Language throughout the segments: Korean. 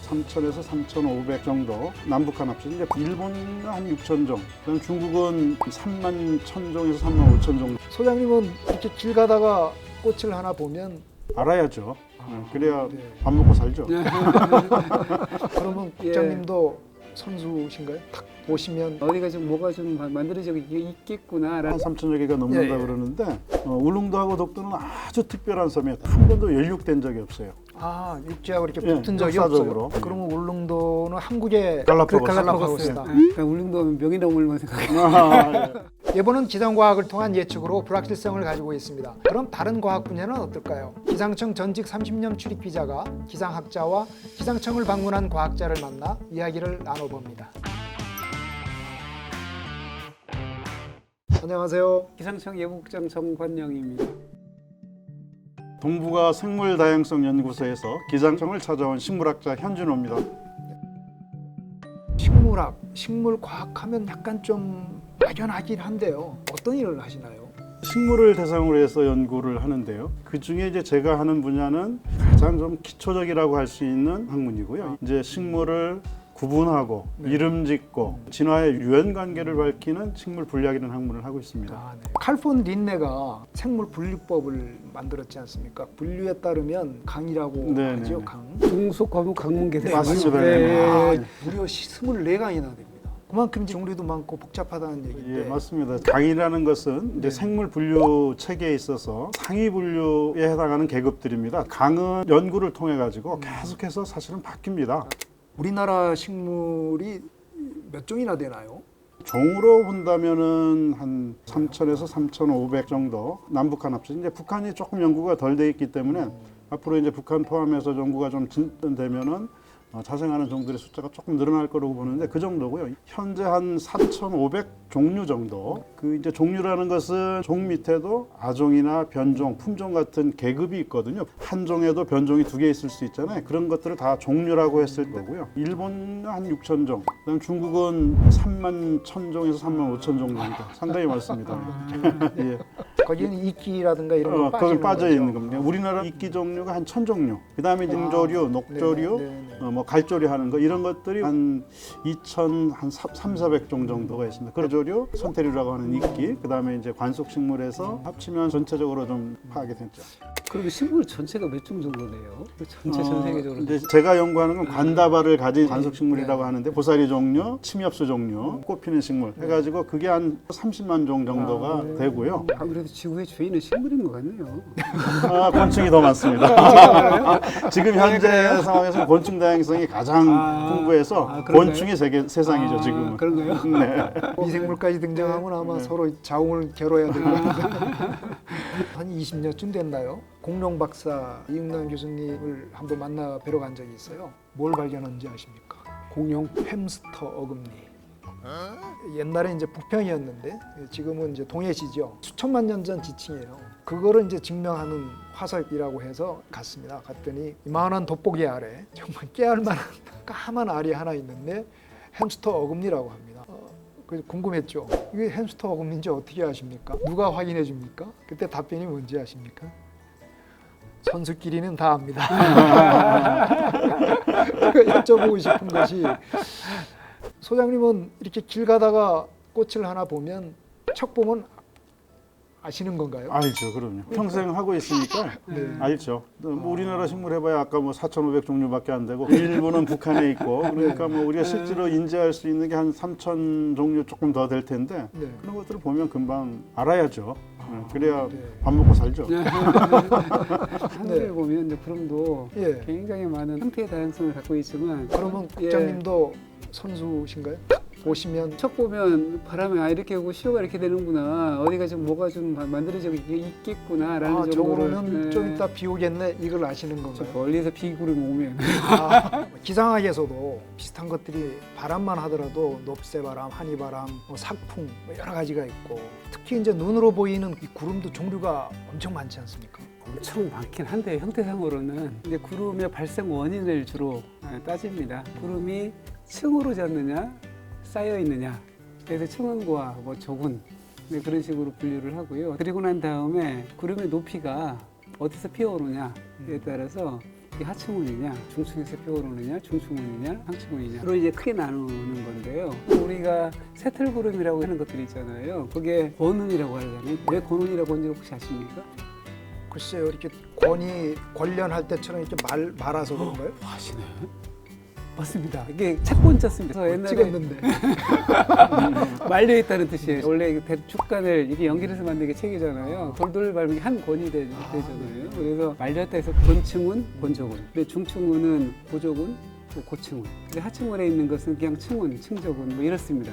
3,000에서 3,500 정도 남북한 합쳐 이제 일본은 한 6천 종, 그다음 중국은 3만 1천 종에서 3만 5천 종. 소장님은 이렇게 길 가다가 꽃을 하나 보면 알아야죠. 그래야 네. 밥 먹고 살죠. 그러면 예. 국장님도 선수신가요? 딱 보시면 어디가 좀 뭐가 좀 만들어지고 있겠구나라는. 한 3천여 개가 넘는다 예, 예. 그러는데 울릉도하고 독도는 아주 특별한 섬이에요. 한 번도 연륙된 적이 없어요. 아 육지하고 이렇게 예, 붙은 적이 역사적으로. 없어요. 그러면 울릉도는 한국의 갈라파고스. 갈라파고스다. 그러니까 울릉도 하면 명이나물만 생각해요. 아, 예. 이번은 기상과학을 통한 예측으로 불확실성을 가지고 있습니다. 그럼 다른 과학 분야는 어떨까요? 기상청 전직 30년 출입 기자가 기상학자와 기상청을 방문한 과학자를 만나 이야기를 나눠봅니다. 안녕하세요. 기상청 예보국장 정관영입니다. 동북아 생물다양성연구소에서 기상청을 찾아온 식물학자 현준호입니다. 식물학, 식물과학하면 약간 좀 막연하긴 한데요. 어떤 일을 하시나요? 식물을 대상으로 해서 연구를 하는데요. 그 중에 이제 제가 하는 분야는 가장 좀 기초적이라고 할 수 있는 학문이고요. 이제 식물을 구분하고 네. 이름 짓고 진화의 유연 관계를 밝히는 식물 분리학이라는 학문을 하고 있습니다. 네. 칼폰 린네가 생물 분류법을 만들었지 않습니까? 분류에 따르면 강이라고 네, 하죠. 네, 강. 중속 과목 강문계세. 맞습니다. 네. 무려 24강이나 됩니다. 그만큼 종류도 많고 복잡하다는 얘기인데. 예, 맞습니다. 강이라는 것은 이제 네. 생물 분류 체계에 있어서 상위 분류에 해당하는 계급들입니다. 강은 연구를 통해 가지고 계속해서 사실은 바뀝니다. 우리나라 식물이 몇 종이나 되나요? 종으로 본다면은 한 3,000에서 3,500 정도 남북한 합쳐. 이제 북한이 조금 연구가 덜 돼 있기 때문에 앞으로 이제 북한 포함해서 연구가 좀 진전되면은 자생하는 종들의 숫자가 조금 늘어날 거라고 보는데 그 정도고요. 현재 한 4,500 종류 정도. 그 이제 종류라는 것은 종 밑에도 아종이나 변종, 품종 같은 계급이 있거든요. 한 종에도 변종이 2개 있을 수 있잖아요. 그런 것들을 다 종류라고 했을 거고요. 일본은 한 6천 종, 그다음 중국은 3만 1천 종에서 3만 5천 종 정도. 상당히 많습니다. 예. 거기는 이끼라든가 이런 거 거기 빠지는 빠져 거죠? 있는 겁니다. 우리나라 이끼 종류가 한 1,000종류. 그다음에 등조류, 녹조류, 네, 네, 네. 뭐 갈조류 하는 거 이런 것들이 한 2,000, 한 3,400종 정도가 있습니다. 그조류, 선태류라고 하는 이끼, 그다음에 이제 관속식물에서 합치면 전체적으로 좀 파악이 됐죠. 그러면 식물 전체가 몇 종 정도 돼요? 전체 전 세계적으로. 이제 제가 연구하는 건 관다발을 가진 관속식물이라고 네. 하는데 보사리 종류, 침엽수 종류, 꽃피는 식물 해가지고 그게 한 30만 종 정도가 되고요. 아무래도 지구의 주인은 식물인 것 같네요. 곤충이 더 많습니다. 지금 현재 상황에서 곤충 다양성이 가장 풍부해서 그런가요? 곤충이 세상이죠 지금은. 그런가요? 네. 미생물까지 등장하면 아마 서로 자웅을 겨뤄야 될 것 같아요. 한 20년쯤 됐나요? 공룡 박사 이응남 교수님을 한번 만나 뵈러 간 적이 있어요. 뭘 발견한지 아십니까? 공룡. 햄스터 어금니. 옛날에 이제 북평이었는데 지금은 이제 동해시죠. 수천만 년 전 지층이에요. 그거를 이제 증명하는 화석이라고 해서 갔습니다. 갔더니 이만한 돋보기 아래 정말 깨알만한 까만 알이 하나 있는데 햄스터 어금니라고 합니다. 그래서 궁금했죠. 이게 햄스터 어금니인지 어떻게 아십니까? 누가 확인해 줍니까? 그때 답변이 뭔지 아십니까? 선수끼리는 다 압니다. 여쭤보고 싶은 것이 소장님은 이렇게 길 가다가 꽃을 하나 보면 척 보면 아시는 건가요? 알죠, 그럼요. 평생 하고 있으니까 네. 알죠. 뭐 우리나라 식물 해봐야 아까 뭐 4,500 종류밖에 안 되고 일부는 북한에 있고 그러니까 뭐 우리가 실제로 인지할 수 있는 게 한 3,000 종류 조금 더 될 텐데 네. 그런 것들을 보면 금방 알아야죠. 그래야 네. 밥 먹고 살죠. 하늘을 보면 이제 구름도 예. 굉장히 많은 형태의 다양성을 갖고 있지만 그러면 예. 국장님도 선수신가요? 보시면 첫 보면 바람에 이렇게 오고 시효가 이렇게 되는구나, 어디가 좀 뭐가 좀 만들어지고 있겠구나라는 정도를. 저거는 좀 이따 비 오겠네 이걸 아시는 저 건가요? 멀리서 비구름 오면 기상학에서도 비슷한 것들이 바람만 하더라도 높새바람, 한이바람, 뭐 sak풍 뭐 여러 가지가 있고 특히 이제 눈으로 보이는 이 구름도 종류가 엄청 많지 않습니까? 엄청 많긴 한데 형태상으로는 이제 구름의 발생 원인을 주로 따집니다. 구름이 층으로 졌느냐 쌓여 있느냐, 그래서 층원과 뭐 조군 그런 식으로 분류를 하고요. 그리고 난 다음에 구름의 높이가 어디서 피어오느냐에 따라서 이게 하층운이냐, 중층에서 뼈오르느냐, 중층운이냐, 상층운이냐. 그걸 이제 크게 나누는 건데요. 우리가 새틀구름이라고 하는 것들이 있잖아요. 그게 권운이라고 하잖아요. 왜 권운이라고 하는지 혹시 아십니까? 글쎄요, 이렇게 권이 관련할 때처럼 이렇게 말아서 그런가요? 아시나요? 맞습니다. 이게 착권자 씁니다. 그래서 옛날에 찍었는데. 말려 있다는 뜻이에요. 원래 대축간을 이게 연결해서 만든 게 책이잖아요. 돌돌 밟은 게 한 권이 되잖아요. 그래서 말렸다 해서 권층운, 권조군. 근데 중층운은 고조군, 또 고층운. 근데 하층운에 있는 것은 그냥 층운, 층조군 뭐 이렇습니다.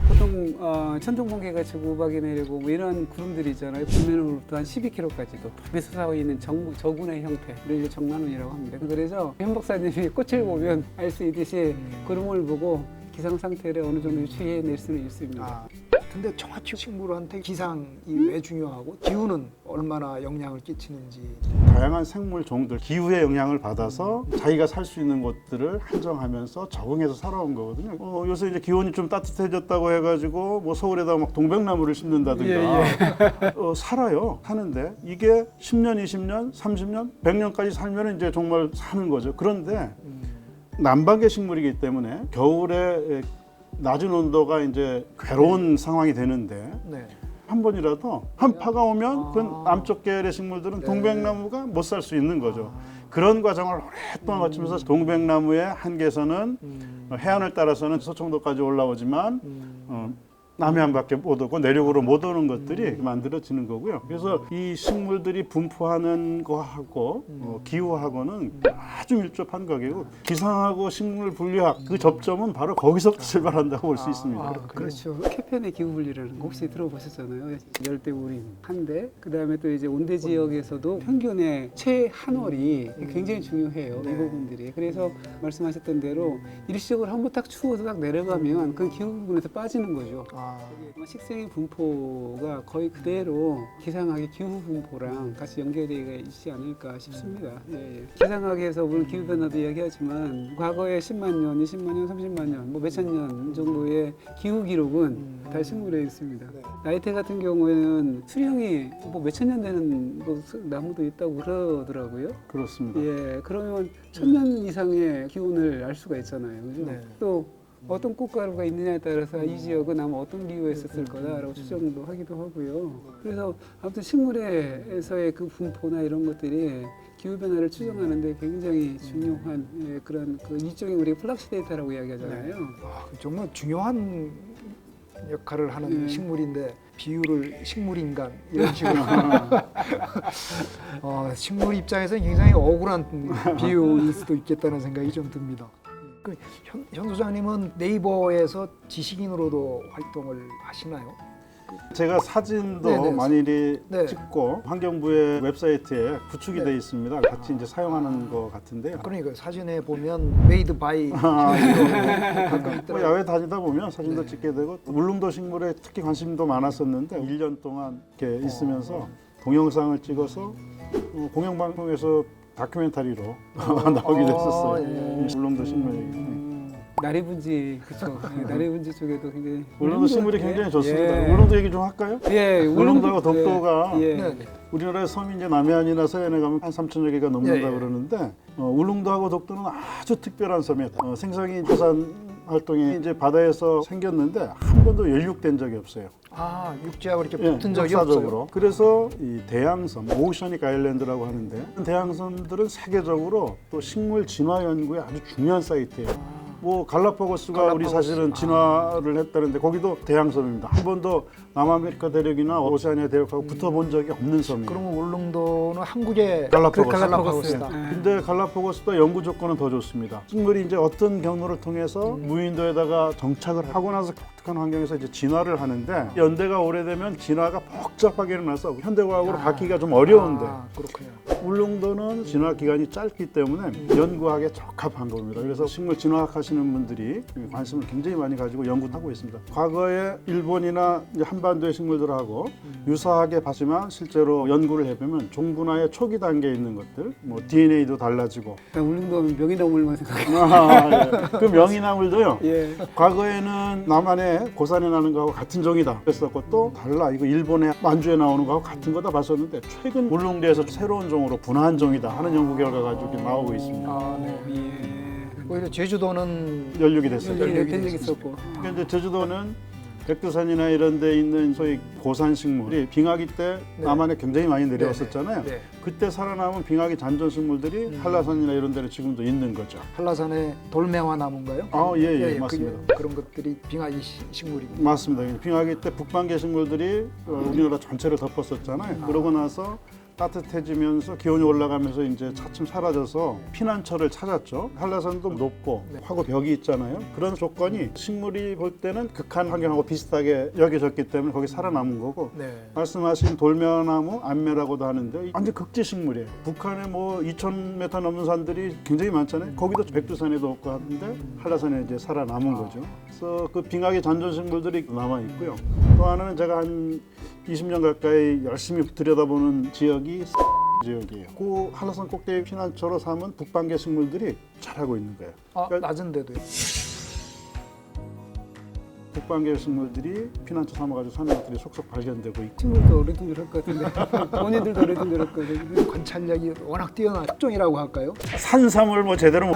보통 천둥번개가 치고 우박이 내리고 뭐 이런 구름들이 있잖아요. 북면으로부터 한 12km까지도 높이 솟아오 있는 저군의 형태를 이제 정난운이라고 합니다. 그래서 현 박사님이 꽃을 보면 알 수 있듯이 구름을 보고 기상 상태를 어느 정도 유추해낼 수는 있습니다. 근데 정확히 식물한테 기상이 왜 중요하고 기후는 얼마나 영향을 끼치는지. 다양한 생물 종들 기후의 영향을 받아서 자기가 살 수 있는 곳들을 한정하면서 적응해서 살아온 거거든요. 요새 이제 기온이 좀 따뜻해졌다고 해가지고 뭐 서울에다 막 동백나무를 심는다든가 살아요. 사는데 이게 10년, 20년, 30년, 100년까지 살면 이제 정말 사는 거죠. 그런데 남방계 식물이기 때문에 겨울에 낮은 온도가 이제 괴로운 상황이 되는데 네. 한 번이라도 한파가 오면 그 남쪽 계열의 식물들은 동백나무가 못 살 수 있는 거죠. 그런 과정을 오랫동안 거치면서 동백나무의 한계선은 해안을 따라서는 서청도까지 올라오지만 남해안밖에 못 오고 내륙으로 못 오는 것들이 만들어지는 거고요. 그래서 이 식물들이 분포하는 거하고 기후하고는 아주 밀접한 관계고 기상하고 식물 분류학 그 접점은 바로 거기서부터 출발한다고 볼 수 있습니다. 그렇죠. 캐펜의 기후분리라는 거 혹시 들어보셨잖아요. 열대우림 한대, 그 다음에 또 이제 온대 지역에서도 평균의 최한월이 굉장히 중요해요. 이 부분들이. 그래서 말씀하셨던 대로 일시적으로 한번 딱 추워서 딱 내려가면 그 기후 부분에서 빠지는 거죠. 식생의 분포가 거의 그대로 기상학의 기후 분포랑 같이 연결되어 있지 않을까 싶습니다. 기상학에서 물론 기후 변화도 이야기하지만 과거에 10만 년, 20만 년, 30만 년, 뭐 몇천 년 정도의 기후 기록은 다 식물에 있습니다. 나이테 같은 경우에는 수령이 뭐 몇천 년 되는 뭐 나무도 있다고 그러더라고요. 그렇습니다. 예, 그러면 1000년 이상의 기온을 알 수가 있잖아요. 그죠? 네. 또 어떤 꽃가루가 있느냐에 따라서 이 지역은 아마 어떤 기후에 있었을 거다라고 추정도 하기도 하고요. 그래서 아무튼 식물에서의 그 분포나 이런 것들이 기후 변화를 추정하는데 굉장히 중요한 그런 그 일종의 우리가 플락시 데이터라고 이야기하잖아요. 정말 중요한 역할을 하는 식물인데 비유를 식물인간 이런 식으로 식물 입장에서는 굉장히 억울한 비유일 수도 있겠다는 생각이 좀 듭니다. 현 소장님은 네이버에서 지식인으로도 활동을 하시나요? 제가 사진도 네네. 많이 네. 찍고 환경부의 웹사이트에 구축이 네. 되어 있습니다. 같이 이제 사용하는 것 같은데요. 그러니까 사진에 보면 메이드 바이 뭐 야외 다니다 보면 사진도 찍게 되고 울릉도 식물에 특히 관심도 많았었는데 1년 동안 이렇게 있으면서 동영상을 찍어서 공영방송에서 다큐멘터리로 나오게 됐었어요. 울릉도 식물 얘기. 나리분지 그렇죠. 나리분지 쪽에도 굉장히 울릉도 식물이 굉장히 좋습니다. 예. 울릉도 얘기 좀 할까요? 예, 울릉도하고 독도가 예. 우리나라의 섬이 이제 남해안이나 서해안에 가면 한 3,000여 개가 넘는다 예, 예. 그러는데 울릉도하고 독도는 아주 특별한 섬이에요. 생성이 자산 활동이 이제 바다에서 생겼는데 한 번도 연륙된 적이 없어요. 육지하고 이렇게 붙은 적이 역사적으로. 없어요. 그래서 이 대양섬, 오셔닉 아일랜드라고 하는데 대양섬들은 세계적으로 또 식물 진화 연구에 아주 중요한 사이트예요. 뭐 갈라파고스가 우리 사실은 진화를 했다는데 거기도 대양섬입니다. 한 번도 남아메리카 대륙이나 오세아니아 대륙하고 붙어본 적이 없는 섬이에요. 그러면 울릉도는 한국의 갈라파고스다. 근데 갈라파고스보다 연구 조건은 더 좋습니다. 식물이 이제 어떤 경로를 통해서 무인도에다가 정착을 하고 나서 독특한 환경에서 이제 진화를 하는데 연대가 오래되면 진화가 복잡하게 일어나서 현대과학으로 받기가 좀 어려운데 그렇군요. 울릉도는 진화 기간이 짧기 때문에 연구하기에 적합한 겁니다. 그래서 식물 진화학 하시는 분들이 관심을 굉장히 많이 가지고 연구하고 있습니다. 과거에 일본이나 한반도의 식물들하고 유사하게 봤지만 실제로 연구를 해보면 종분화의 초기 단계에 있는 것들, 뭐 DNA도 달라지고. 울릉도는 명이나물만 생각해요. 그 명이나물도요. 예. 과거에는 남한의 북한의 고산에 나는 거하고 같은 종이다 그랬었고 또 달라 이거 일본의 만주에 나오는 거하고 같은 거다 봤었는데 최근 울릉도에서 새로운 종으로 분화한 종이다 하는 연구 결과가 좀 나오고 있습니다. 아, 네. 예. 오히려 제주도는 연육이 됐어요. 연육이 된 적이 됐었죠. 있었고. 그러니까 이제 제주도는 백두산이나 이런 데 있는 소위 고산 식물이 빙하기 때 네. 남한에 굉장히 많이 내려왔었잖아요. 네. 그때 살아남은 빙하기 잔존 식물들이 한라산이나 이런 데는 지금도 있는 거죠. 한라산의 돌매화 나무인가요? 아, 예, 맞습니다. 그런 것들이 빙하기 식물입니다. 맞습니다. 빙하기 때 북반계 식물들이 우리나라 전체를 덮었었잖아요. 그러고 나서 따뜻해지면서 기온이 올라가면서 이제 차츰 사라져서 피난처를 찾았죠. 한라산도 높고 네. 화구 벽이 있잖아요. 그런 조건이 식물이 볼 때는 극한 환경하고 비슷하게 여겨졌기 때문에 거기 살아남은 거고 네. 말씀하신 돌매나무, 안매라고도 하는데 완전 극지 식물이에요. 북한에 뭐 2,000m 넘는 산들이 굉장히 많잖아요. 거기도 백두산에도 없고 하는데 한라산에 이제 살아남은 거죠. 그래서 그 빙하기 잔존 식물들이 남아 있고요. 또 하나는 제가 한 20년 가까이 열심히 들여다보는 지역이 지역이에요. 그 한라산 꼭대기 피난처로 삼은 북반계 식물들이 자라고 있는 거예요. 아, 그러니까 낮은데도요. 북반계 식물들이 피난처 삼아가지고 사는 것들이 속속 발견되고 있고 친구도 어리둥절할 것 같은데 본인들도 어리둥절할 거거든요. 관찰력이 워낙 뛰어난 특종이라고 할까요? 산삼을 뭐 제대로 못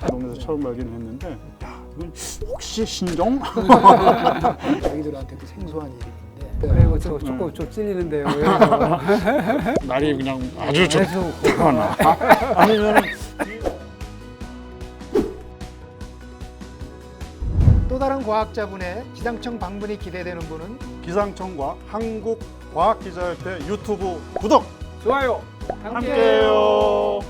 동네에서 처음 발견했는데 야, 이건 혹시 신종? 자기들한테도 생소한 일인데. 아이고 저 조금 좀 찔리는데요. 그래서 날이 그냥 아주 계속 좋거나 아니면 또 다른 과학자분의 기상청 방문이 기대되는 분은 기상청과 한국과학기자협회 유튜브 구독 좋아요. 함께해요.